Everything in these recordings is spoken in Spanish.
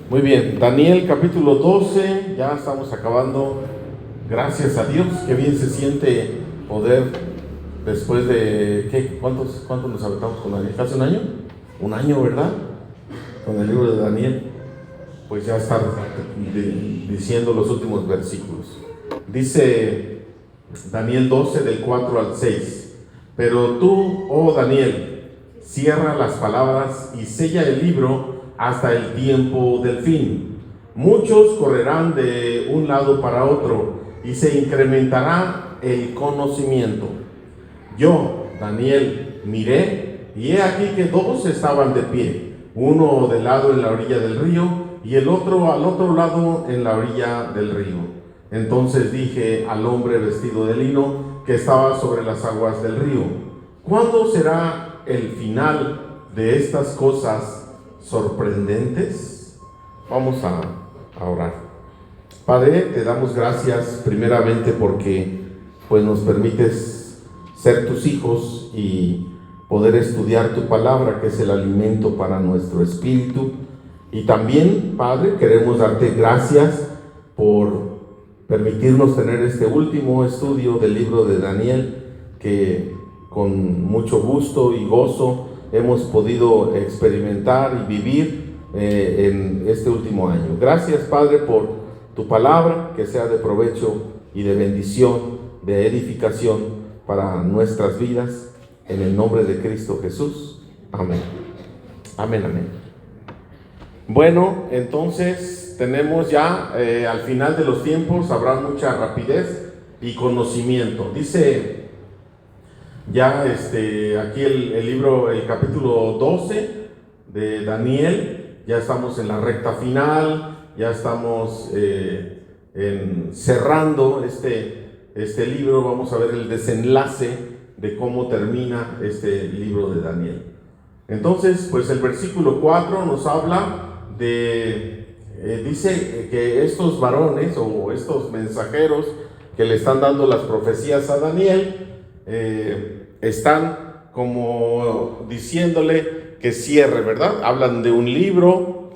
Muy bien, Daniel capítulo 12, ya estamos acabando. Gracias a Dios, qué bien se siente poder, después de, ¿cuántos nos aventamos con Daniel? ¿Casi un año? Un año, ¿verdad? Con el libro de Daniel, pues ya estar diciendo los últimos versículos. Dice Daniel 12 del 4 al 6. Pero tú, oh Daniel, cierra las palabras y sella el libro hasta el tiempo del fin. Muchos correrán de un lado para otro y se incrementará el conocimiento. Yo, Daniel, miré y he aquí que dos estaban de pie, uno del lado en la orilla del río y el otro al otro lado en la orilla del río. Entonces dije al hombre vestido de lino que estaba sobre las aguas del río: ¿cuándo será el final de estas cosas sorprendentes? Vamos a orar. Padre, te damos gracias primeramente porque pues nos permites ser tus hijos y poder estudiar tu palabra, que es el alimento para nuestro espíritu. Y también, Padre, queremos darte gracias por permitirnos tener este último estudio del libro de Daniel, que con mucho gusto y gozo hemos podido experimentar y vivir en este último año. Gracias, Padre, por tu palabra, que sea de provecho y de bendición, de edificación para nuestras vidas, en el nombre de Cristo Jesús. Amén. Amén, amén. Bueno, entonces tenemos ya al final de los tiempos, habrá mucha rapidez y conocimiento. Dice ya aquí el libro, el capítulo 12 de Daniel, ya estamos en la recta final, ya estamos cerrando este libro. Vamos a ver el desenlace de cómo termina este libro de Daniel. Entonces, pues el versículo 4 nos habla dice que estos varones o estos mensajeros que le están dando las profecías a Daniel, están como diciéndole que cierre, ¿verdad? Hablan de un libro,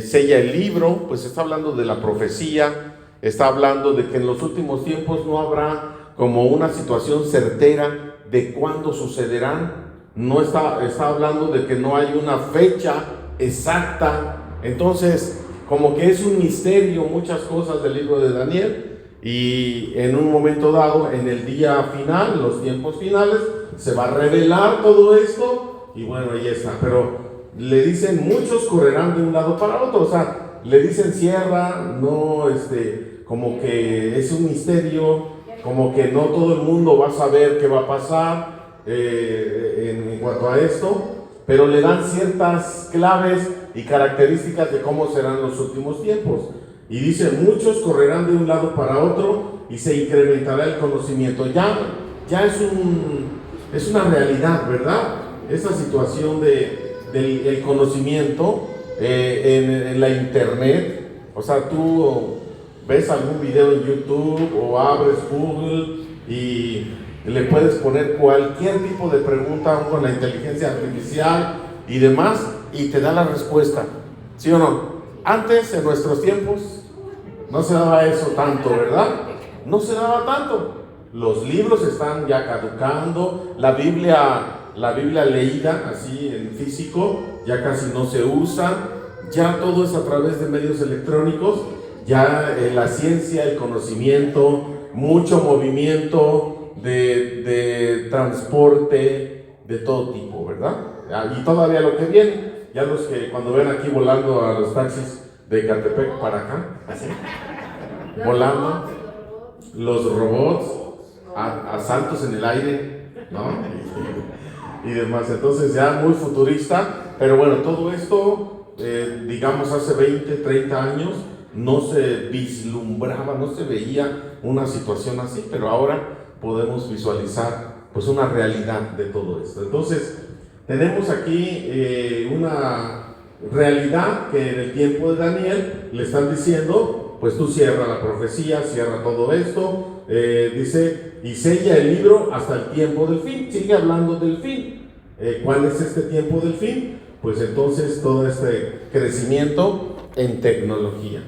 sella el libro, pues está hablando de la profecía, está hablando de que en los últimos tiempos no habrá como una situación certera de cuándo sucederán. No está hablando de que no hay una fecha exacta. Entonces, como que es un misterio muchas cosas del libro de Daniel, y en un momento dado, en el día final, los tiempos finales, se va a revelar todo esto, y bueno, ahí está. Pero le dicen, muchos correrán de un lado para otro, o sea, le dicen cierra, no, como que es un misterio, como que no todo el mundo va a saber qué va a pasar en cuanto a esto, pero le dan ciertas claves y características de cómo serán los últimos tiempos. Y dice, muchos correrán de un lado para otro y se incrementará el conocimiento. Ya es una realidad, ¿verdad? Esta situación del conocimiento en la internet. O sea, tú ves algún video en YouTube o abres Google y le puedes poner cualquier tipo de pregunta, aún con la inteligencia artificial y demás, y te da la respuesta, ¿sí o no? Antes, en nuestros tiempos, no se daba eso tanto, ¿verdad? No se daba tanto. Los libros están ya caducando, la Biblia leída así en físico ya casi no se usa, ya todo es a través de medios electrónicos, ya la ciencia, el conocimiento, mucho movimiento de transporte de todo tipo, ¿verdad? Y todavía lo que viene, ya los que cuando ven aquí volando a los taxis de Catepec para acá, así, volando, los robots, asaltos en el aire, ¿no? Y demás. Entonces ya muy futurista, pero bueno, todo esto, digamos hace 20, 30 años, no se vislumbraba, no se veía una situación así, pero ahora podemos visualizar pues una realidad de todo esto. Entonces tenemos aquí una realidad que en el tiempo de Daniel le están diciendo, pues tú cierra la profecía, cierra todo esto, dice, y sella el libro hasta el tiempo del fin. Sigue hablando del fin. ¿Cuál es este tiempo del fin? Pues entonces todo este crecimiento en tecnología,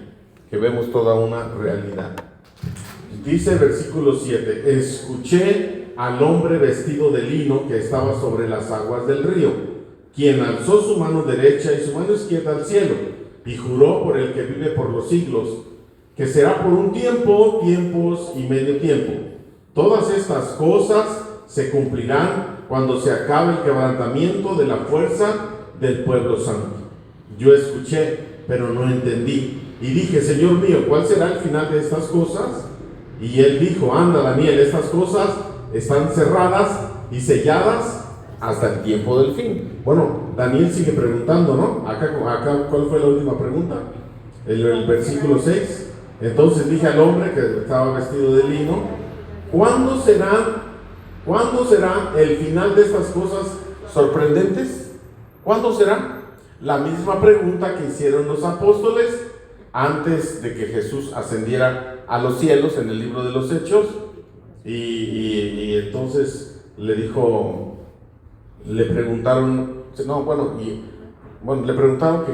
que vemos toda una realidad. Dice el versículo 7, escuché al hombre vestido de lino que estaba sobre las aguas del río, quien alzó su mano derecha y su mano izquierda al cielo, y juró por el que vive por los siglos, que será por un tiempo, tiempos y medio tiempo. Todas estas cosas se cumplirán cuando se acabe el quebrantamiento de la fuerza del pueblo santo. Yo escuché, pero no entendí, y dije, Señor mío, ¿cuál será el final de estas cosas? Y él dijo, anda Daniel, estas cosas están cerradas y selladas hasta el tiempo del fin. Bueno, Daniel sigue preguntando, ¿no? Acá ¿cuál fue la última pregunta? El versículo 6. Entonces dije al hombre que estaba vestido de lino, ¿cuándo será el final de estas cosas sorprendentes? ¿Cuándo será? La misma pregunta que hicieron los apóstoles antes de que Jesús ascendiera a los cielos en el libro de los Hechos, y entonces le preguntaron que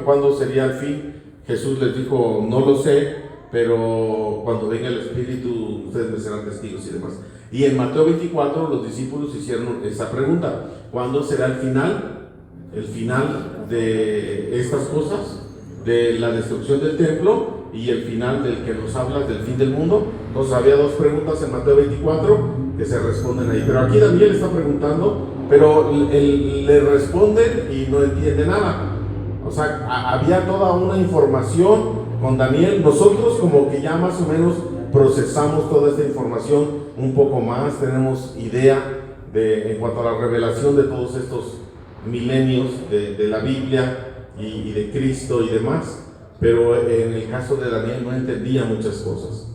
cuándo sería el fin. Jesús les dijo, no lo sé, pero cuando venga el Espíritu ustedes me serán testigos y demás. Y en Mateo 24 los discípulos hicieron esa pregunta, ¿cuándo será el final? El final de estas cosas, de la destrucción del templo y el final del que nos habla del fin del mundo. Entonces había dos preguntas en Mateo 24 que se responden ahí, pero aquí Daniel está preguntando, pero él le responde y no entiende nada. O sea, había toda una información con Daniel. Nosotros como que ya más o menos procesamos toda esta información un poco más, tenemos idea en cuanto a la revelación de todos estos milenios de la Biblia y de Cristo y demás, pero en el caso de Daniel no entendía muchas cosas.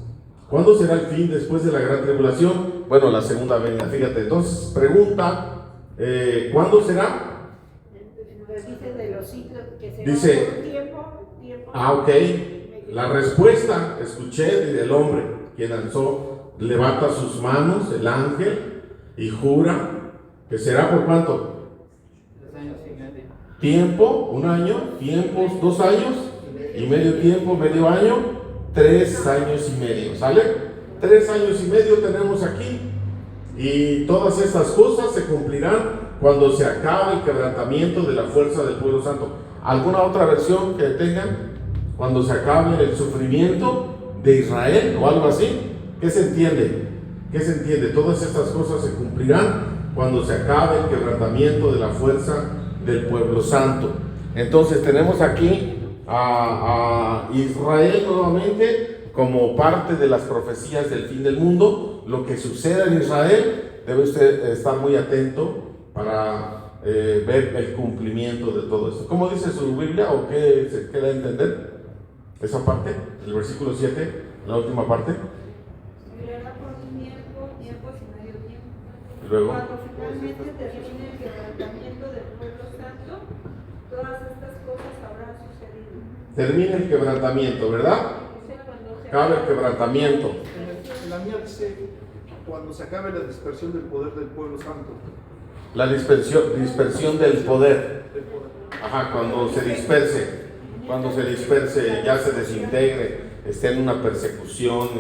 ¿Cuándo será el fin después de la gran tribulación? Bueno, la segunda venida, fíjate. Entonces pregunta, ¿cuándo será? Dice de los siglos, que será dice, por tiempo. Ok. La respuesta, escuché del hombre, quien alzó, levanta sus manos, el ángel, y jura que será por cuánto. Tiempo, un año, tiempos, 2 años, y medio tiempo, medio año, 3 años y medio, ¿sale? 3 años y medio tenemos aquí, y todas estas cosas se cumplirán cuando se acabe el quebrantamiento de la fuerza del pueblo santo. ¿Alguna otra versión que tengan? Cuando se acabe el sufrimiento de Israel o algo así. ¿Qué se entiende? ¿Qué se entiende? Todas estas cosas se cumplirán cuando se acabe el quebrantamiento de la fuerza del pueblo santo. Entonces tenemos aquí a Israel nuevamente como parte de las profecías del fin del mundo. Lo que suceda en Israel, debe usted estar muy atento para ver el cumplimiento de todo esto. ¿Cómo dice su Biblia o qué se queda a entender? Esa parte, el versículo 7, la última parte. Durará por un tiempo, tiempos y medio tiempo. Y luego, cuando finalmente termine el quebrantamiento del pueblo santo, todas estas cosas habrán sucedido. termina el quebrantamiento, ¿verdad? Cabe el quebrantamiento. En la mía dice, cuando se acabe la dispersión del poder del pueblo santo. La dispersión del poder. Ajá, cuando se disperse, ya se desintegre, esté en una persecución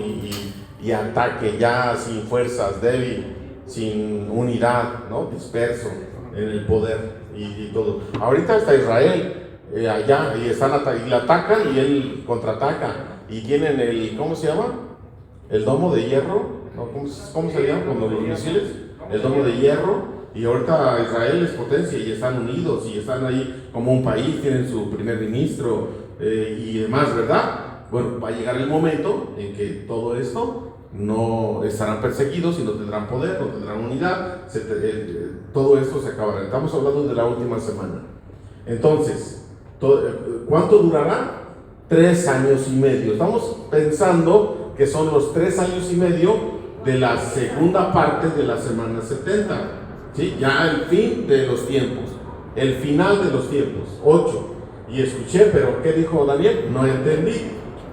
y ataque, ya sin fuerzas, débil, sin unidad, ¿no? Disperso en el poder y todo. Ahorita está Israel allá y y le atacan y él contraataca y tienen ¿cómo se llama? El domo de hierro, ¿no? ¿Cómo se llama? Como los misiles, el domo de hierro. Y ahorita Israel es potencia y están unidos y están ahí como un país, tienen su primer ministro y demás, ¿verdad? Bueno, va a llegar el momento en que todo esto no estarán perseguidos y no tendrán poder, no tendrán unidad, todo esto se acabará. Estamos hablando de la última semana. Entonces, ¿cuánto durará? 3 años y medio. Estamos pensando que son los 3 años y medio de la segunda parte de la semana 70. ¿Sí? Ya el fin de los tiempos, el final de los tiempos, 8. Y escuché, pero ¿qué dijo Daniel? No entendí.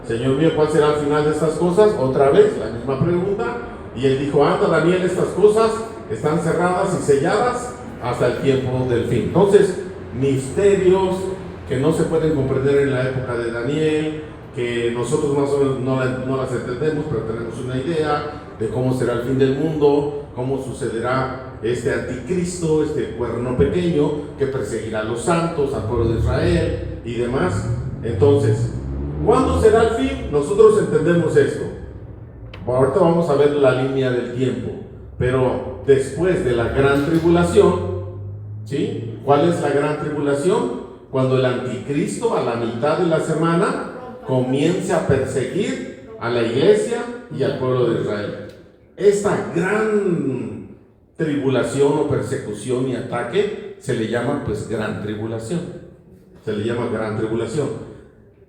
Señor mío, ¿cuál será el final de estas cosas? Otra vez, la misma pregunta. Y él dijo, anda Daniel, estas cosas están cerradas y selladas hasta el tiempo del fin. Entonces, misterios que no se pueden comprender en la época de Daniel, que nosotros más o menos no las entendemos, pero tenemos una idea de cómo será el fin del mundo, cómo sucederá este anticristo, este cuerno pequeño que perseguirá a los santos, al pueblo de Israel y demás. Entonces, ¿cuándo será el fin? Nosotros entendemos esto. Ahorita vamos a ver la línea del tiempo, pero después de la gran tribulación, ¿sí? ¿Cuál es la gran tribulación? Cuando el anticristo a la mitad de la semana comience a perseguir a la iglesia y al pueblo de Israel. Esta gran tribulación o persecución y ataque se le llama pues gran tribulación. Se le llama gran tribulación.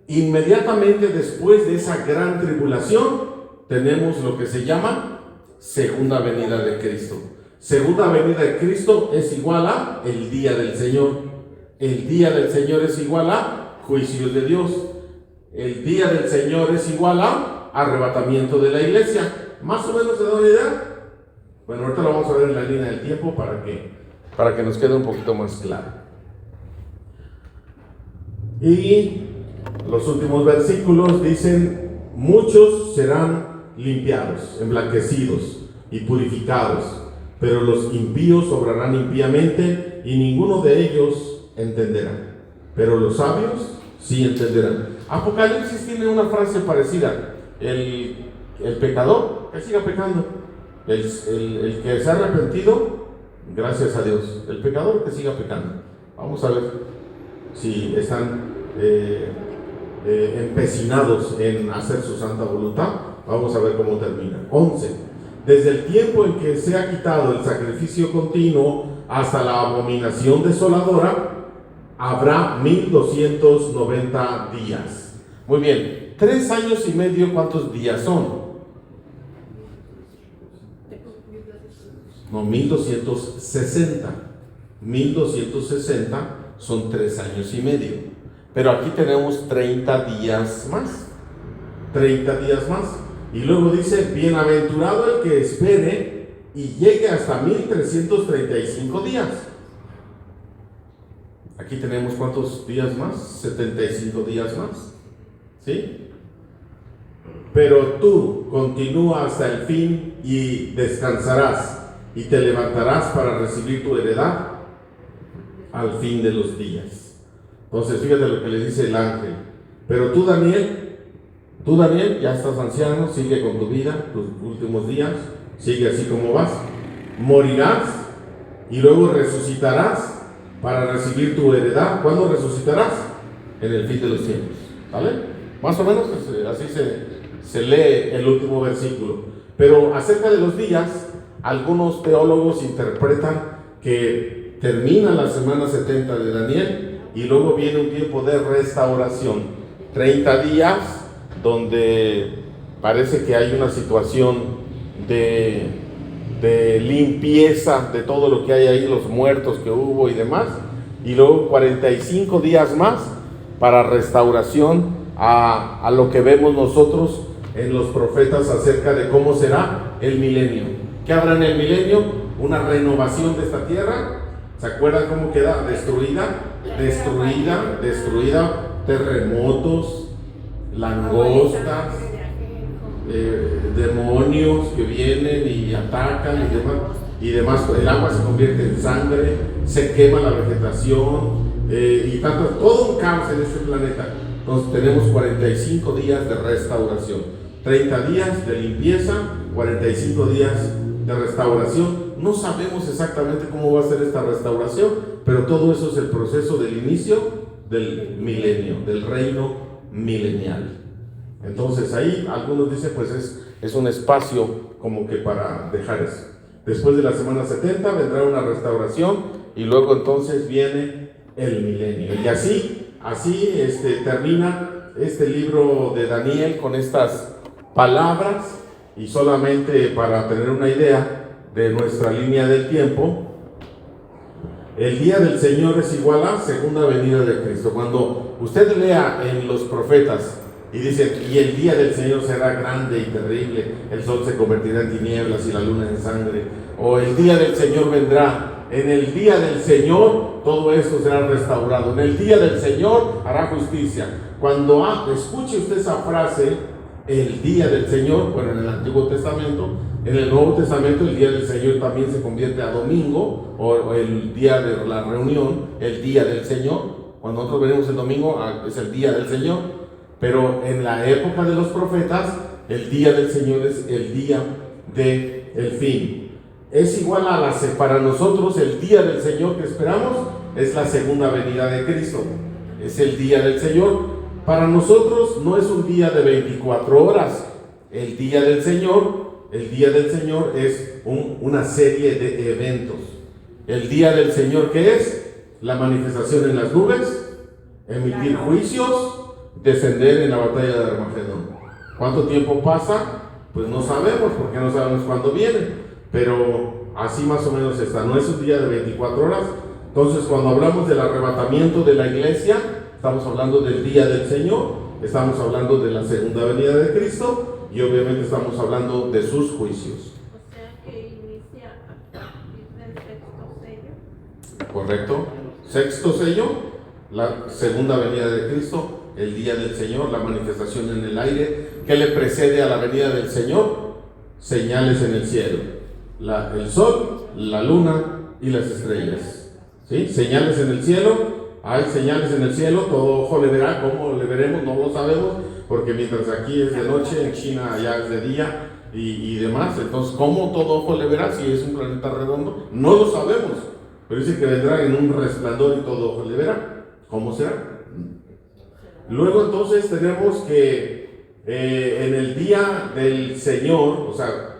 Inmediatamente después de esa gran tribulación tenemos lo que se llama segunda venida de Cristo. Segunda venida de Cristo es igual a el día del Señor. El día del Señor es igual a juicios de Dios. El día del Señor es igual a arrebatamiento de la iglesia. ¿Más o menos se da una idea? Bueno, ahorita lo vamos a ver en la línea del tiempo para que nos quede un poquito más claro. Y los últimos versículos dicen: muchos serán limpiados, emblanquecidos y purificados, pero los impíos obrarán impíamente y ninguno de ellos entenderá, pero los sabios sí entenderán. Apocalipsis tiene una frase parecida: el pecador que siga pecando, el que se ha arrepentido, gracias a Dios. El pecador que siga pecando. Vamos a ver si están empecinados en hacer su santa voluntad. Vamos a ver cómo termina. 11. Desde el tiempo en que se ha quitado el sacrificio continuo hasta la abominación desoladora, habrá 1290 días. Muy bien, 3 años y medio, ¿cuántos días son? No, 1260. 1260 son 3 años y medio. Pero aquí tenemos 30 días más. 30 días más. Y luego dice: bienaventurado el que espere y llegue hasta 1335 días. Aquí tenemos ¿cuántos días más? 75 días más. ¿Sí? Pero tú continúa hasta el fin y descansarás y te levantarás para recibir tu heredad al fin de los días. Entonces fíjate lo que le dice el ángel: pero tú Daniel, ya estás anciano, sigue con tu vida, tus últimos días, sigue así como vas, morirás y luego resucitarás para recibir tu heredad. ¿Cuándo resucitarás? En el fin de los tiempos. ¿Vale? Más o menos así se lee el último versículo. Pero acerca de los días, algunos teólogos interpretan que termina la semana 70 de Daniel y luego viene un tiempo de restauración. 30 días donde parece que hay una situación de limpieza de todo lo que hay ahí, los muertos que hubo y demás, y luego 45 días más para restauración a lo que vemos nosotros en los profetas acerca de cómo será el milenio. ¿Qué habrá en el milenio? Una renovación de esta tierra. ¿Se acuerdan cómo queda? Destruida, terremotos, langostas, demonios que vienen y atacan y demás. El agua se convierte en sangre, se quema la vegetación y tanto, todo un caos en este planeta. Entonces tenemos 45 días de restauración, 30 días de limpieza, 45 días de restauración. No sabemos exactamente cómo va a ser esta restauración, pero todo eso es el proceso del inicio del milenio, del reino milenial. Entonces ahí algunos dicen pues es un espacio como que para dejar eso. Después de la semana 70 vendrá una restauración y luego entonces viene el milenio. Y así termina este libro de Daniel con estas palabras. Y solamente para tener una idea de nuestra línea del tiempo, el día del Señor es igual a segunda venida de Cristo. Cuando usted lea en los profetas y dicen: y el día del Señor será grande y terrible, el sol se convertirá en tinieblas y la luna en sangre, o el día del Señor vendrá en el día del Señor todo esto será restaurado. En el día del Señor hará justicia. Cuando escuche usted esa frase, el día del Señor, bueno, en el Antiguo Testamento, en el Nuevo Testamento el día del Señor también se convierte a domingo, o el día de la reunión, el día del Señor. Cuando nosotros venimos el domingo es el día del Señor, pero en la época de los profetas el día del Señor es el día del fin. Es igual a para nosotros el día del Señor que esperamos es la segunda venida de Cristo, es el día del Señor. Para nosotros no es un día de 24 horas, el día del Señor es una serie de eventos. El día del Señor, ¿qué es? La manifestación en las nubes, emitir juicios, descender en la batalla de Armagedón. ¿Cuánto tiempo pasa? Pues no sabemos, porque no sabemos cuándo viene, pero así más o menos está. No es un día de 24 horas. Entonces, cuando hablamos del arrebatamiento de la iglesia, estamos hablando del día del Señor, estamos hablando de la segunda venida de Cristo y obviamente estamos hablando de sus juicios. O sea que inicia a partir del sexto sello. ¿Correcto? Sexto sello, la segunda venida de Cristo, el día del Señor, la manifestación en el aire. ¿Qué le precede a la venida del Señor? Señales en el cielo, el sol, la luna y las estrellas. ¿Sí? Señales en el cielo. Hay señales en el cielo, todo ojo le verá. ¿Cómo le veremos? No lo sabemos, porque mientras aquí es de noche, en China allá es de día y demás. Entonces, ¿cómo todo ojo le verá si es un planeta redondo? No lo sabemos, pero dice que vendrá en un resplandor y todo ojo le verá. ¿Cómo será? Luego entonces tenemos que en el día del Señor, o sea,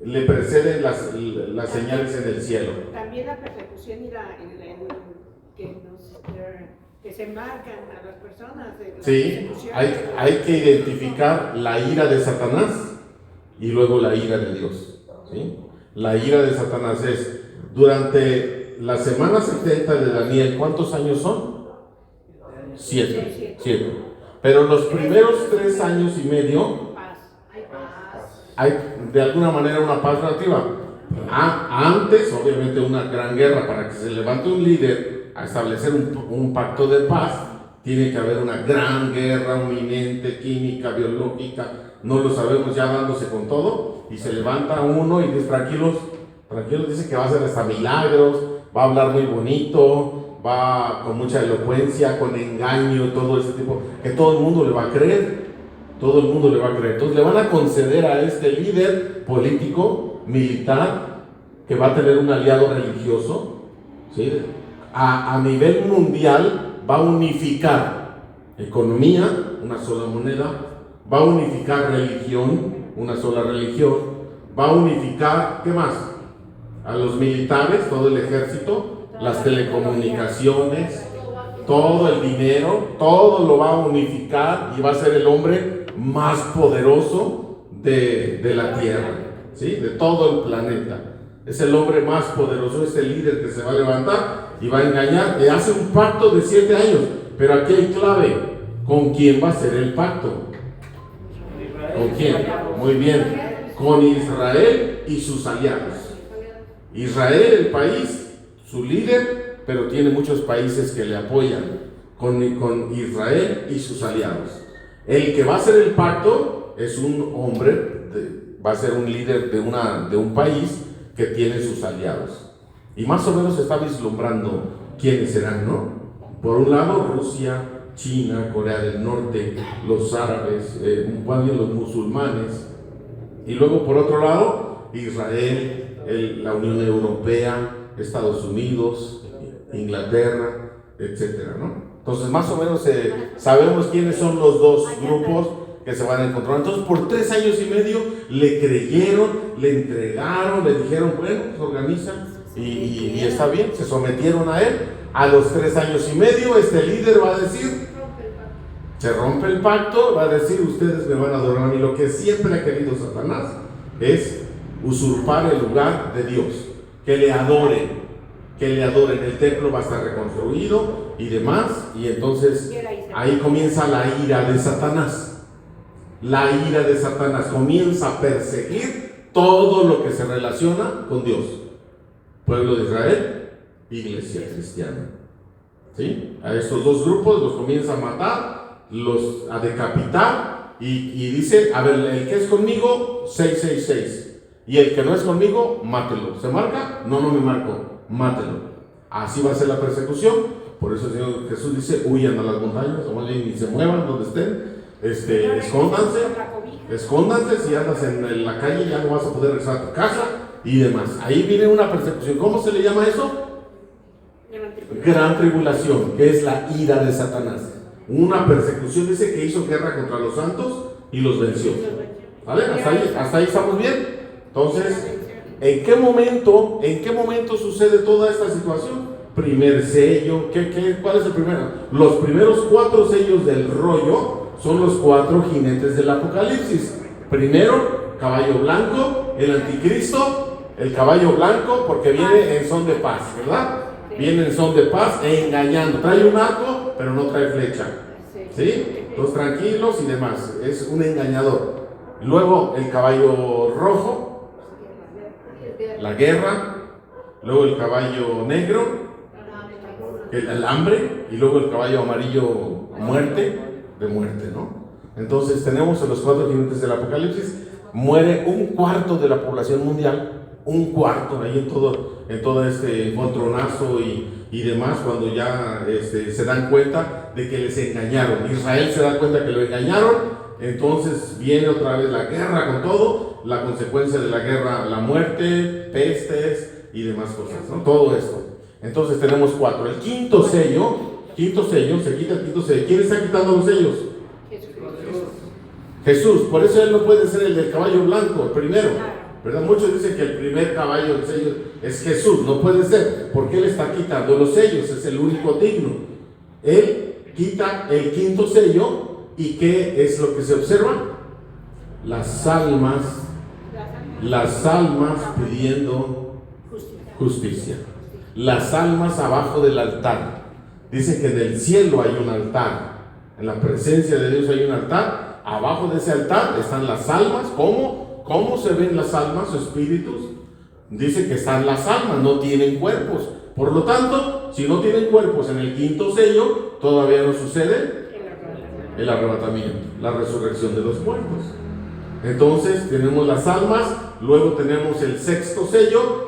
le preceden las señales en el cielo. También la persecución y que se embarcan a las personas. Sí, hay que identificar la ira de Satanás y luego la ira de Dios. ¿Sí? La ira de Satanás es durante la semana 70 de Daniel. ¿Cuántos años son? 7. Pero los primeros 3 años y medio hay de alguna manera una paz relativa. Antes, obviamente, una gran guerra. Para que se levante un líder a establecer un pacto de paz, tiene que haber una gran guerra inminente, química, biológica, no lo sabemos, ya dándose con todo, y se levanta uno y dice: tranquilos, dice que va a hacer hasta milagros, va a hablar muy bonito, va con mucha elocuencia, con engaño, todo ese tipo, que todo el mundo le va a creer, entonces le van a conceder a este líder político, militar, que va a tener un aliado religioso, ¿sí? A nivel mundial va a unificar economía, una sola moneda, va a unificar religión, una sola religión, va a unificar, ¿qué más? A los militares, todo el ejército, las telecomunicaciones, todo el dinero, todo lo va a unificar y va a ser el hombre más poderoso de la tierra, ¿sí? De todo el planeta. Es el hombre más poderoso, es el líder que se va a levantar y va a engañar. Le hace un pacto de 7 años, pero aquí hay clave: ¿con quién va a ser el pacto? ¿Con quién? Muy bien, con Israel y sus aliados. Israel, el país, su líder, pero tiene muchos países que le apoyan, con Israel y sus aliados. El que va a hacer el pacto es un hombre, va a ser un líder de un país que tiene sus aliados. Y más o menos se está vislumbrando quiénes serán, ¿no? Por un lado, Rusia, China, Corea del Norte, los árabes, los musulmanes. Y luego, por otro lado, Israel, la Unión Europea, Estados Unidos, Inglaterra, etcétera, ¿no? Entonces, más o menos sabemos quiénes son los dos grupos que se van a encontrar. Entonces, por 3 años y medio le creyeron, le entregaron, le dijeron: bueno, pues organiza y está bien, se sometieron a él. A los 3 años y medio, este líder va a decir, se rompe el pacto, va a decir: ustedes me van a adorar a mí. Lo que siempre ha querido Satanás es usurpar el lugar de Dios, que le adoren. El templo va a estar reconstruido y demás, y entonces ahí comienza la ira de Satanás. La ira de Satanás comienza a perseguir todo lo que se relaciona con Dios. Pueblo de Israel, iglesia cristiana. ¿Sí? A estos dos grupos los comienza a matar, a decapitar, y dice, a ver, el que es conmigo, 666, y el que no es conmigo, mátelo. ¿Se marca? No, no me marco, mátelo. Así va a ser la persecución. Por eso el Señor Jesús dice, huyan a las montañas, o más bien, ni se muevan donde estén, escóndanse, si andas en la calle ya no vas a poder regresar a tu casa, y demás. Ahí viene una persecución. ¿Cómo se le llama eso? Gran tribulación, que es la ira de Satanás. Una persecución, dice que hizo guerra contra los santos y los venció. ¿Vale? ¿Hasta ahí estamos bien? Entonces, ¿en qué momento sucede toda esta situación? Primer sello. ¿Cuál es el primero? Los primeros 4 sellos del rollo son los 4 jinetes del Apocalipsis. Primero, caballo blanco, el anticristo, el caballo blanco, porque viene en son de paz, ¿verdad? Viene en son de paz e engañando. Trae un arco, pero no trae flecha. ¿Sí? Los tranquilos y demás. Es un engañador. Luego el caballo rojo, la guerra. Luego el caballo negro, el hambre. Y luego el caballo amarillo, muerte, de muerte, ¿no? Entonces tenemos en los 4 jinetes del Apocalipsis. Muere 1/4 de la población mundial. 1/4 ahí en todo este encontronazo y demás, cuando ya se dan cuenta de que les engañaron. Israel se da cuenta que lo engañaron, entonces viene otra vez la guerra con todo, la consecuencia de la guerra, la muerte, pestes y demás cosas, ¿no? Todo esto. Entonces tenemos 4. El quinto sello, se quita el quinto sello. ¿Quién está quitando los sellos? Jesús. Por eso él no puede ser el del caballo blanco, el primero, ¿verdad? Muchos dicen que el primer caballo del sello es Jesús. No puede ser, porque él está quitando los sellos, es el único digno. Él quita el quinto sello, y ¿qué es lo que se observa? Las almas pidiendo justicia. Las almas abajo del altar. Dice que en el cielo hay un altar, en la presencia de Dios hay un altar. Abajo de ese altar están las almas. ¿Cómo se ven las almas o espíritus? Dice que están las almas, no tienen cuerpos. Por lo tanto, si no tienen cuerpos en el quinto sello, todavía no sucede el arrebatamiento, la resurrección de los muertos. Entonces tenemos las almas, luego tenemos el sexto sello,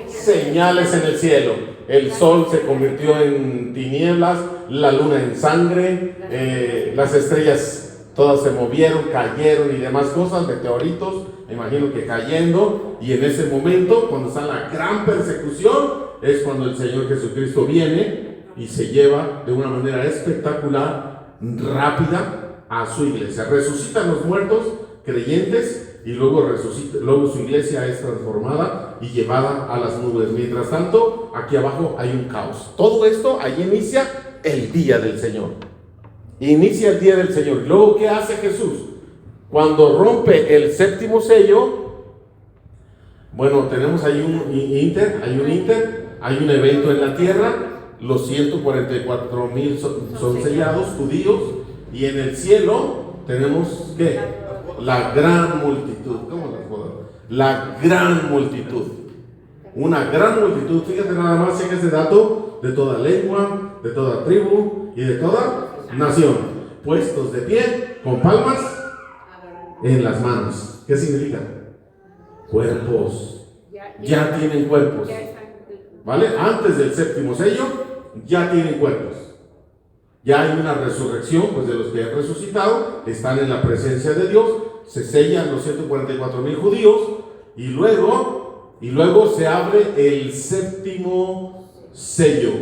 señales en el cielo. El sol se convirtió en tinieblas, la luna en sangre, las estrellas todas se movieron, cayeron y demás cosas, meteoritos, me imagino que cayendo. Y en ese momento, cuando está la gran persecución, es cuando el Señor Jesucristo viene y se lleva de una manera espectacular, rápida, a su iglesia. Resucitan los muertos creyentes y luego su iglesia es transformada y llevada a las nubes. Mientras tanto, aquí abajo hay un caos. Todo esto, ahí inicia el día del Señor. Inicia el día del Señor. Luego, ¿qué hace Jesús? Cuando rompe el séptimo sello, bueno, tenemos ahí hay un evento en la tierra. Los 144,000 son sellados, judíos, y en el cielo tenemos, ¿qué? La gran multitud. ¿Cómo las puedo? La gran multitud. Una gran multitud. Fíjate nada más en ese dato, de toda lengua, de toda tribu y de toda nación, puestos de pie, con palmas en las manos. ¿Qué significa? Cuerpos. Ya tienen cuerpos. ¿Vale? Antes del séptimo sello, ya tienen cuerpos. Ya hay una resurrección, pues de los que han resucitado, están en la presencia de Dios, se sellan los 144,000 judíos, y luego se abre el séptimo sello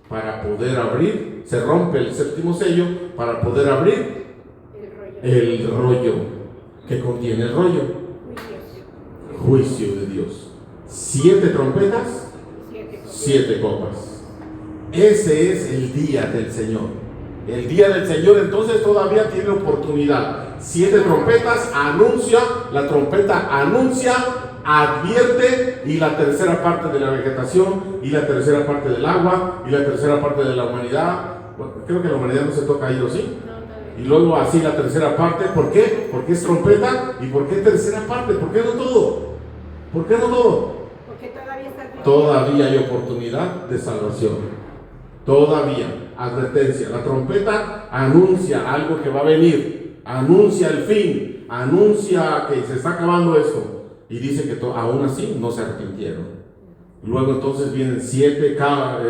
para poder abrir, se rompe el séptimo sello para poder abrir el rollo. ¿Qué contiene el rollo? Juicio de Dios. 7 trompetas, 7 copas. Ese es el día del Señor. El día del Señor entonces todavía tiene oportunidad. 7 trompetas, la trompeta anuncia, advierte, y la tercera parte de la vegetación, y la tercera parte del agua, y la tercera parte de la humanidad. Bueno, creo que la humanidad no se toca ahí, ¿o sí? Y luego así la tercera parte. ¿Por qué? Porque es trompeta. ¿Y por qué tercera parte? ¿Por qué no todo? ¿Por qué no todo? Porque todavía está todavía hay oportunidad de salvación. Todavía, advertencia. La trompeta anuncia algo que va a venir, anuncia el fin, anuncia que se está acabando esto. Y dice que aún así no se arrepintieron. Luego entonces vienen 7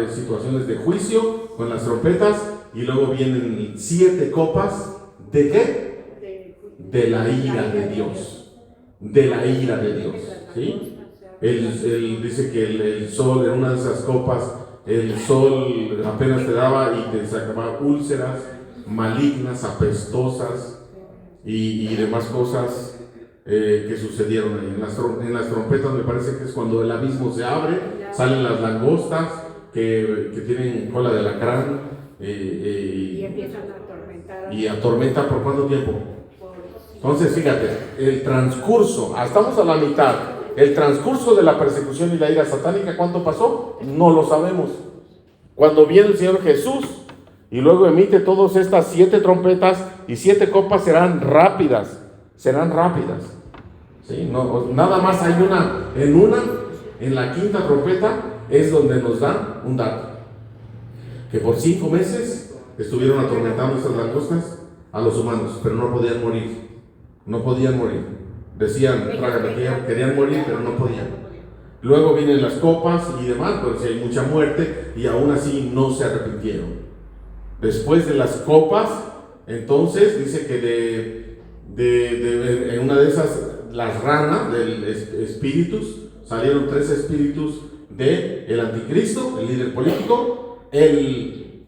situaciones de juicio con las trompetas, y luego vienen 7 copas ¿de qué? De la ira de Dios. De la ira de Dios. ¿Sí? Él dice que el sol, en una de esas copas, el sol apenas te daba y te sacaba úlceras malignas, apestosas y demás cosas que sucedieron ahí. En las trompetas me parece que es cuando el abismo se abre, salen las langostas que tienen cola de alacrán y empiezan a atormentar. ¿Y atormenta por cuánto tiempo? Entonces fíjate, el transcurso, estamos a la mitad. El transcurso de la persecución y la ira satánica, ¿cuánto pasó? No lo sabemos. Cuando viene el Señor Jesús y luego emite todas estas 7 trompetas, y 7 copas serán rápidas. ¿Sí? No, nada más hay en la 5ª trompeta es donde nos dan un dato. Que por 5 meses estuvieron atormentando estas langostas a los humanos, pero no podían morir. No podían morir. Decían, querían morir, pero no podían. Luego vienen las copas y demás, pues hay mucha muerte, y aún así no se arrepintieron. Después de las copas, entonces dice que en una de esas, las ranas del espíritus, salieron 3 espíritus del anticristo, el líder político, el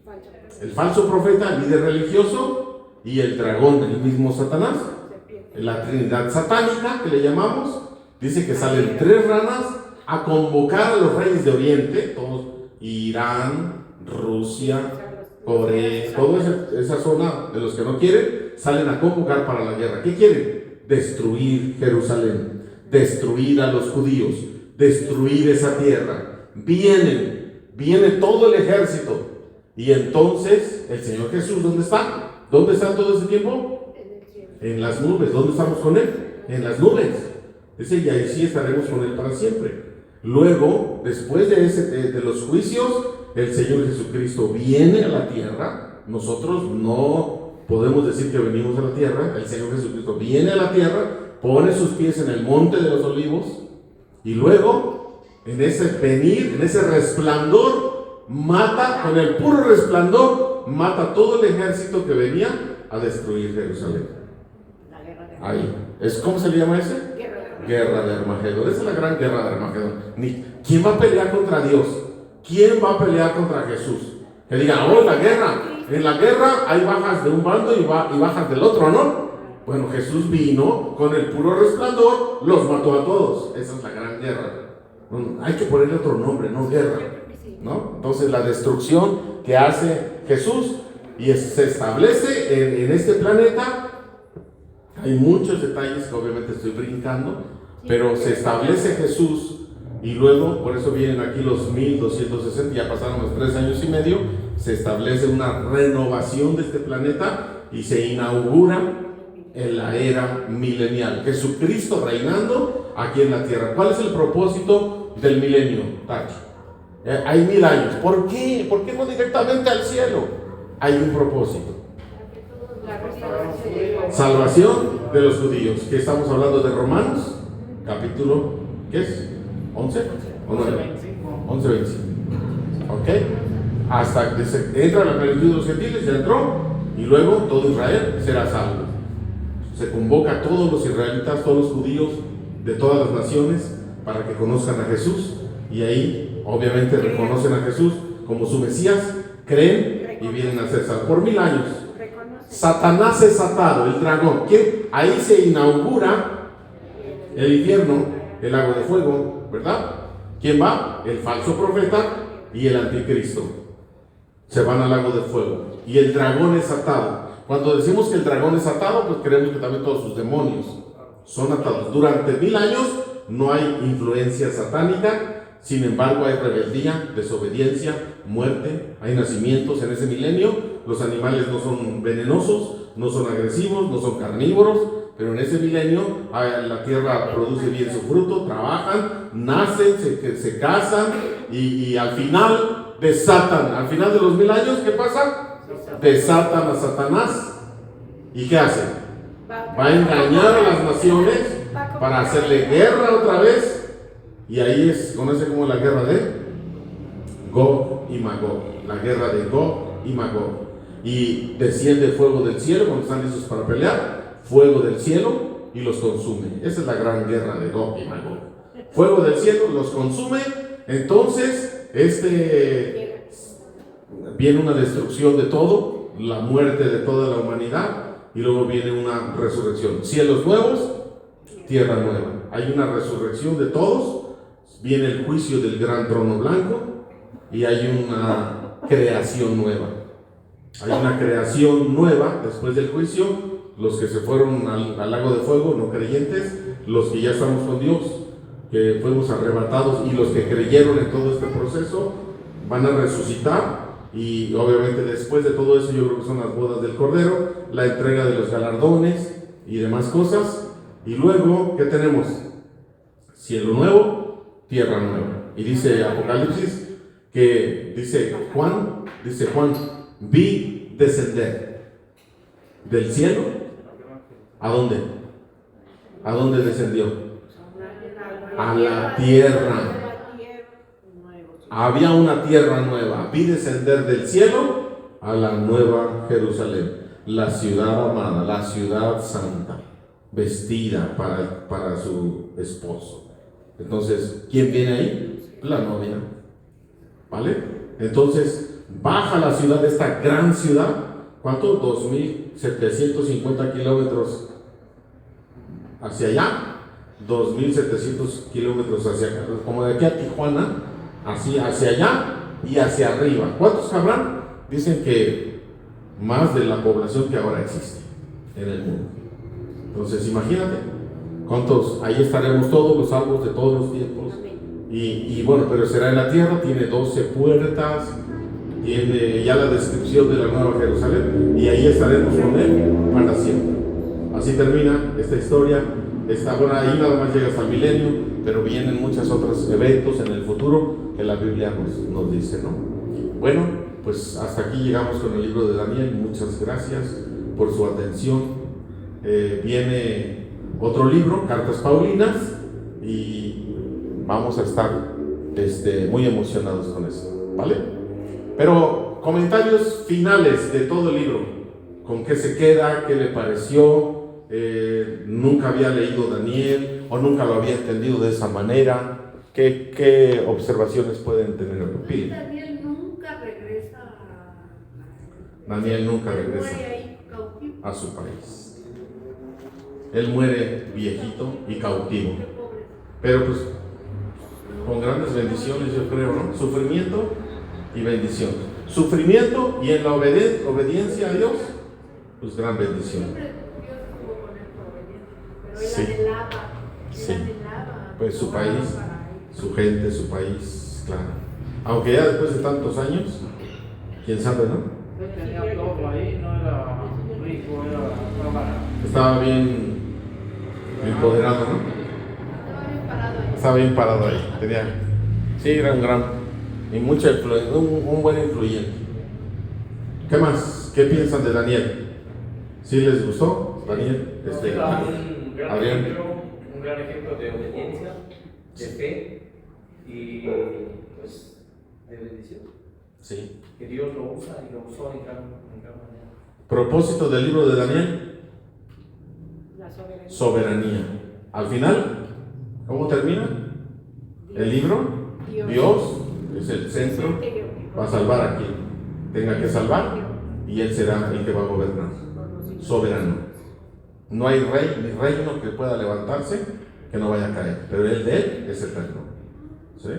falso profeta, el líder religioso, y el dragón, el mismo Satanás. La Trinidad satánica, que le llamamos, dice que salen 3 ranas a convocar a los reyes de Oriente, todos, Irán, Rusia, Corea, toda esa zona de los que no quieren, salen a convocar para la guerra. ¿Qué quieren? Destruir Jerusalén, destruir a los judíos, destruir esa tierra. Viene todo el ejército. Y entonces, el Señor Jesús, ¿dónde está? ¿Dónde está todo ese tiempo? En las nubes. ¿Dónde estamos con Él? En las nubes. Dice, y ahí sí estaremos con Él para siempre. Luego, después de los juicios, el Señor Jesucristo viene a la tierra. Nosotros no podemos decir que venimos a la tierra. El Señor Jesucristo viene a la tierra, pone sus pies en el monte de los olivos, y luego, en ese venir, en ese resplandor, mata, con el puro resplandor, mata todo el ejército que venía a destruir Jerusalén. Ahí. ¿Cómo se le llama ese? Guerra de Armagedón. Esa es la gran guerra de Armagedón. ¿Quién va a pelear contra Dios? ¿Quién va a pelear contra Jesús? Que diga, la guerra. En la guerra hay bajas de un bando y bajas del otro, ¿no? Bueno, Jesús vino con el puro resplandor, los mató a todos. Esa es la gran guerra. Hay que ponerle otro nombre, no guerra, ¿no? Entonces la destrucción que hace Jesús y se establece en este planeta. Hay muchos detalles que obviamente estoy brincando, pero se establece Jesús, y luego, por eso vienen aquí los 1260, ya pasaron los 3 años y medio, se establece una renovación de este planeta y se inaugura en la era milenial. Jesucristo reinando aquí en la tierra. ¿Cuál es el propósito del milenio, Tachi? Hay 1000 años. ¿Por qué? ¿Por qué no directamente al cielo? Hay un propósito. Salvación de los judíos. ¿Qué estamos hablando de Romanos? Capítulo, ¿qué es? ¿11? ¿O 9? 11:25. ¿Ok? Hasta que se entra la plenitud de los gentiles, ya entró, y luego todo Israel será salvo. Se convoca a todos los israelitas, todos los judíos de todas las naciones, para que conozcan a Jesús, y ahí obviamente reconocen a Jesús como su Mesías, creen y vienen a ser salvos por 1000 años. Satanás es atado, el dragón. Ahí se inaugura el infierno, el lago de fuego, ¿verdad? ¿Quién va? El falso profeta y el anticristo. Se van al lago de fuego. Y el dragón es atado. Cuando decimos que el dragón es atado, pues creemos que también todos sus demonios son atados. Durante 1000 años no hay influencia satánica. Sin embargo, hay rebeldía, desobediencia, muerte, hay nacimientos en ese milenio. Los animales no son venenosos, no son agresivos, no son carnívoros, pero en ese milenio la tierra produce bien su fruto, trabajan, nacen, se casan y al final desatan. Al final de los 1000 años, ¿qué pasa? Desatan a Satanás. ¿Y qué hacen? Va a engañar a las naciones para hacerle guerra otra vez. Y ahí conoce como la guerra de Gog y Magog. La guerra de Gog y Magog. Y desciende fuego del cielo cuando están listos para pelear. Fuego del cielo y los consume. Esa es la gran guerra de Gog y Magog. Fuego del cielo los consume. Entonces, viene una destrucción de todo, la muerte de toda la humanidad. Y luego viene una resurrección. Cielos nuevos, tierra nueva. Hay una resurrección de todos. Viene el juicio del gran trono blanco. Y hay una creación nueva. Hay una creación nueva después del juicio. Los que se fueron al lago de fuego, no creyentes. Los que ya estamos con Dios, que fuimos arrebatados. Y los que creyeron en todo este proceso van a resucitar. Y obviamente después de todo eso yo creo que son las bodas del Cordero, la entrega de los galardones y demás cosas. Y luego, ¿qué tenemos? Cielo nuevo, tierra nueva. Y dice Apocalipsis que dice Juan, vi descender del cielo. ¿A dónde? ¿A dónde descendió? A la tierra. Había una tierra nueva. Vi descender del cielo a la nueva Jerusalén, la ciudad amada, la ciudad santa, vestida para su esposo. Entonces, ¿quién viene ahí? La novia. ¿Vale? Entonces, baja la ciudad, esta gran ciudad. ¿Cuánto? 2.750 kilómetros hacia allá. 2.700 kilómetros hacia acá. Como de aquí a Tijuana. Así hacia allá y hacia arriba. ¿Cuántos habrán? Dicen que más de la población que ahora existe en el mundo. Entonces imagínate cuántos, ahí estaremos todos los salvos de todos los tiempos. Y bueno, pero será en la tierra, tiene 12 puertas, tiene ya la descripción de la nueva Jerusalén, y ahí estaremos con él para siempre. Así termina esta historia. Bueno, ahí nada más llega hasta el milenio, pero vienen muchos otros eventos en el futuro que la Biblia nos dice, ¿no? Bueno, pues hasta aquí llegamos con el libro de Daniel. Muchas gracias por su atención. Viene otro libro, Cartas Paulinas, y vamos a estar muy emocionados con eso, ¿vale? Pero comentarios finales de todo el libro. ¿Con qué se queda? ¿Qué le pareció? Nunca había leído Daniel o nunca lo había entendido de esa manera. ¿Qué observaciones pueden tener? Daniel nunca regresa a su país. Él muere viejito y cautivo, pero pues con grandes bendiciones, yo creo, ¿no? Sufrimiento y bendición. Sufrimiento y en la obediencia a Dios, pues gran bendición. Sí. Sí. Pues su país, su gente, su país, claro. Aunque ya después de tantos años, quién sabe, ¿no? Tenía todo ahí, no era rico, estaba bien empoderado, ¿no? Estaba bien parado ahí. Sí, era un gran y mucha influencia, un buen influyente. ¿Qué más? ¿Qué piensan de Daniel? ¿Sí les gustó, Daniel? Un gran ejemplo de obediencia, de fe y pues de bendición. Sí. Que Dios lo usa y lo usó en gran manera. Propósito del libro de Daniel: la soberanía. Al final, ¿cómo termina el libro? Dios es el centro, va a salvar a quien tenga que salvar y Él será el que va a gobernar. Soberano. No hay rey ni reino que pueda levantarse que no vaya a caer, pero el de Él es eterno. ¿Sí?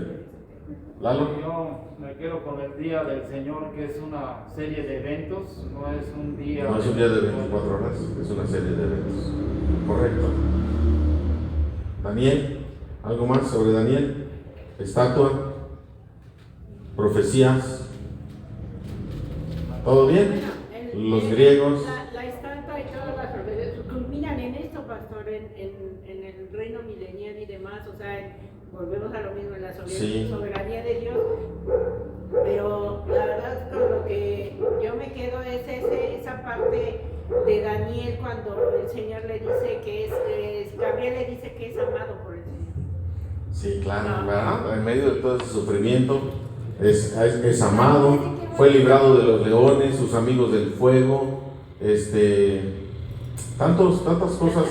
Lalo. Yo me quedo con el día del Señor, que es una serie de eventos, no es un día. No es un día de 24 horas, es una serie de eventos. Correcto. Daniel, ¿algo más sobre Daniel? Estatua, profecías. ¿Todo bien? Los griegos. La estatua y todas las profecías culminan en esto, Sí. soberanía de Dios. Pero la verdad con lo que yo me quedo es esa parte de Daniel cuando el Señor le dice Gabriel le dice que es amado por el Señor. Sí, claro, ¿verdad? En medio de todo ese sufrimiento es amado, fue librado de los leones, sus amigos del fuego, tantas cosas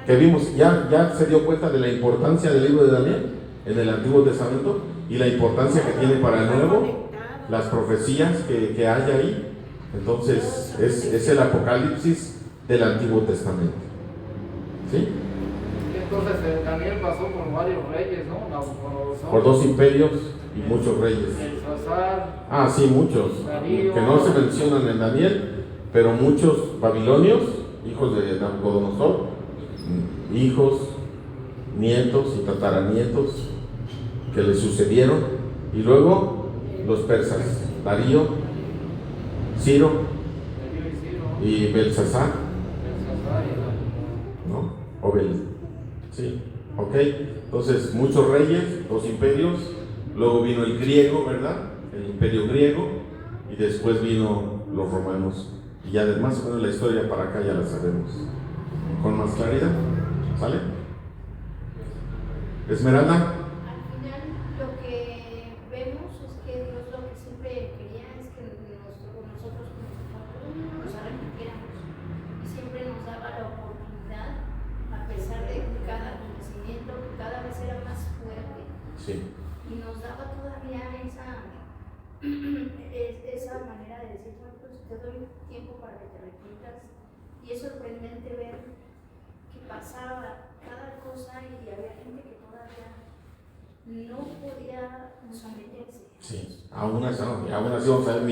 que vimos. Ya se dio cuenta de la importancia del libro de Daniel en el Antiguo Testamento y la importancia que tiene para el Nuevo, las profecías que hay ahí. Entonces es el Apocalipsis del Antiguo Testamento. ¿Sí? Entonces Daniel pasó por varios reyes, ¿no? Nabucodonosor, Por 2 imperios y muchos reyes. Belsasar, Sí, muchos, Darío, que no se mencionan en Daniel, pero muchos babilonios, hijos de Nabucodonosor, hijos, nietos y tataranietos que le sucedieron, y luego los persas, Darío, Ciro Darío y Ciro, y Belsasar, Belsasar y ¿no? Sí, ok. Entonces, muchos reyes, 2 imperios, luego vino el griego, ¿verdad? El imperio griego, y después vino los romanos. Y ya más o menos la historia para acá ya la sabemos con más claridad. ¿Sale? Esmeralda. Al final lo que vemos es que Dios lo que siempre quería es que nosotros como nos arrepintiéramos y siempre nos daba la oportunidad, a pesar de que cada conocimiento que cada vez era más fuerte, Sí. y nos daba todavía esa manera de decir, bueno, pues te doy tiempo para que te arrepientas. Y es sorprendente ver que pasaba cada cosa y había gente que todavía no podía someterse. Sí, aún así vamos a ver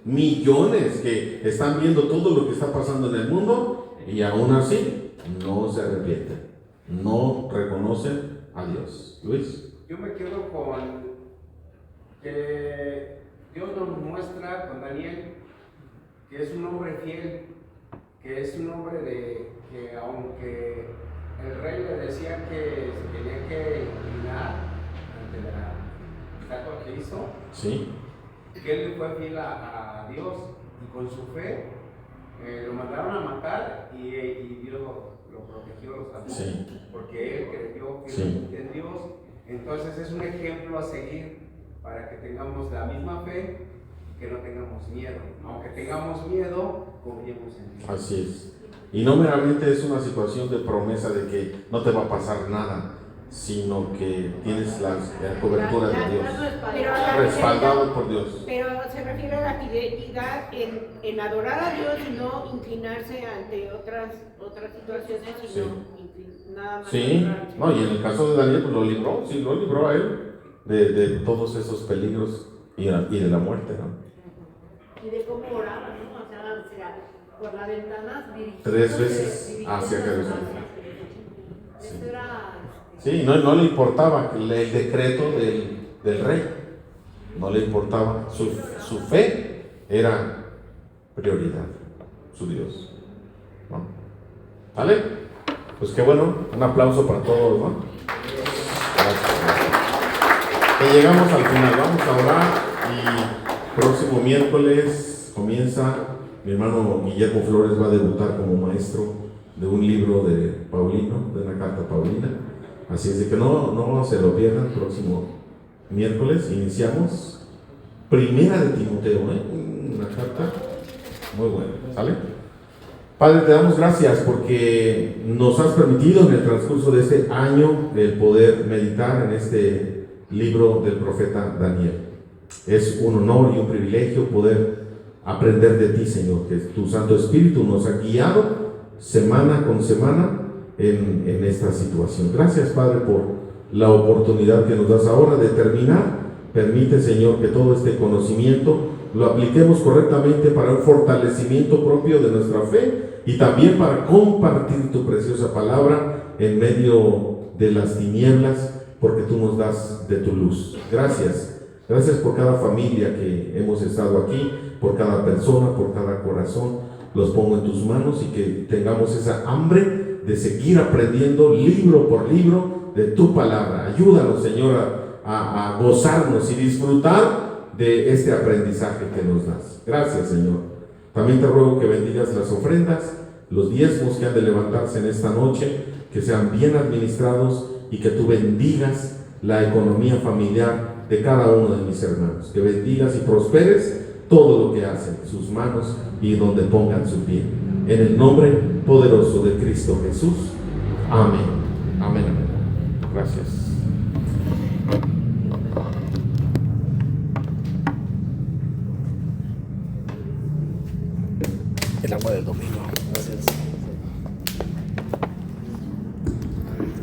millones que están viendo todo lo que está pasando en el mundo y aún así no se arrepienten, no reconocen a Dios. Luis. Yo me quedo con que Dios nos muestra con Daniel que es un hombre fiel, que es un hombre que aunque el rey le decía que se tenía que inclinar ante la estatua que hizo, Sí. que él fue fiel a Dios y con su fe lo mandaron a matar y Dios lo protegió, lo salvó, Sí. porque él creyó Sí. en Dios. Entonces es un ejemplo a seguir para que tengamos la misma fe y que no tengamos miedo. Aunque tengamos miedo, confiemos en Dios. Así es. Y no meramente es una situación de promesa de que no te va a pasar nada, sino que tienes la cobertura de Dios, respaldado por Dios. Pero se refiere a la fidelidad en adorar a Dios y no inclinarse ante otras situaciones, sino nada más. Sí, no, y en el caso de Daniel, pues lo libró a él de todos esos peligros y de la muerte, ¿no? Y de cómo oraba, ¿no? O sea, por la ventana 3 veces hacia Jerusalén. Eso era. Sí, no le importaba el decreto del rey, no le importaba, su fe era prioridad, su Dios, ¿no? ¿Vale? Pues qué bueno, un aplauso para todos, ¿no? Gracias. Que llegamos al final, vamos a orar y próximo miércoles comienza, mi hermano Guillermo Flores va a debutar como maestro de un libro de Paulino, de una carta paulina. Así es de que no se lo pierdan, próximo miércoles iniciamos Primera de Timoteo, una carta muy buena, ¿sale? Padre, te damos gracias porque nos has permitido en el transcurso de este año el poder meditar en este libro del profeta Daniel. Es un honor y un privilegio poder aprender de ti, Señor, que tu Santo Espíritu nos ha guiado semana con semana en esta situación. Gracias, Padre, por la oportunidad que nos das ahora de terminar. Permite, Señor, que todo este conocimiento lo apliquemos correctamente para un fortalecimiento propio de nuestra fe y también para compartir tu preciosa palabra en medio de las tinieblas, porque tú nos das de tu luz. Gracias. Gracias por cada familia que hemos estado aquí, por cada persona, por cada corazón. Los pongo en tus manos y que tengamos esa hambre de seguir aprendiendo libro por libro de tu palabra. Ayúdanos, Señor, a gozarnos y disfrutar de este aprendizaje que nos das. Gracias, Señor. También te ruego que bendigas las ofrendas, los diezmos que han de levantarse en esta noche, que sean bien administrados y que tú bendigas la economía familiar de cada uno de mis hermanos. Que bendigas y prosperes todo lo que hacen sus manos y donde pongan su pie. En el nombre poderoso de Cristo Jesús. Amén. Amén. Amén. Gracias. El agua del domingo. Gracias.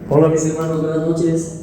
Hola mis hermanos, buenas noches.